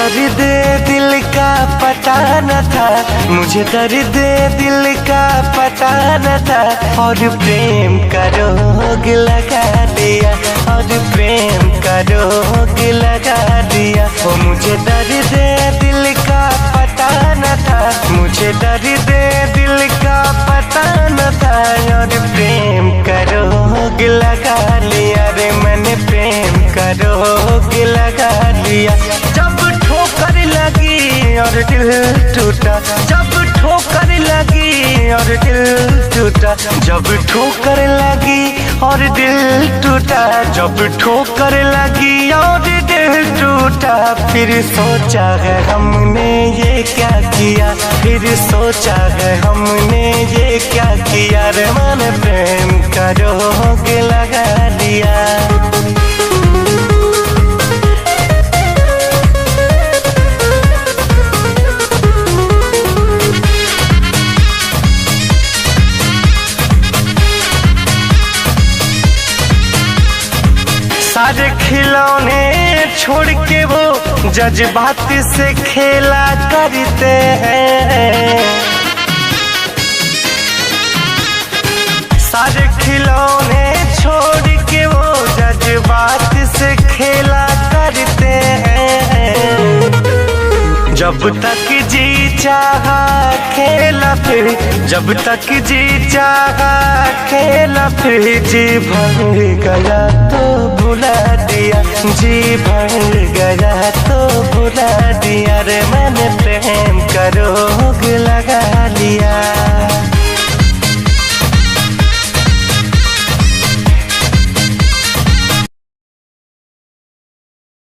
दर्द दिल का पता न था, मुझे दर्द दिल का पता न था। और प्रेम का रोग लगा दिया, और प्रेम का रोग लगा दिया। वो मुझे दर्द दिल का पता न था, मुझे दर्द दिल का पता न था। और प्रेम का रोग लगा लिया रे मैंने, प्रेम का रोग लगा लिया। जब ठोकर लगी और दिल टूटा, जब ठोकर लगी और दिल टूटा, जब ठोकर लगी और दिल टूटा, जब ठोकर लगी और दिल टूटा। फिर सोचा है हमने ये क्या किया, फिर सोचा है हमने ये क्या किया रे मैंने, प्रेम का रोग लगा दिया। सारे खिलौने छोड़ के वो जज्बात से खेला करते हैं। सारे खिलौने छोड़ के वो जज्बात से खेला करते हैं। जब तक जी चाहा खेला फिर, जब तक जी चाहा खेला फिर। जी भर गया तो भुला दिया, जी भर गया तो भुला दिया रे मैंने, प्रेम करो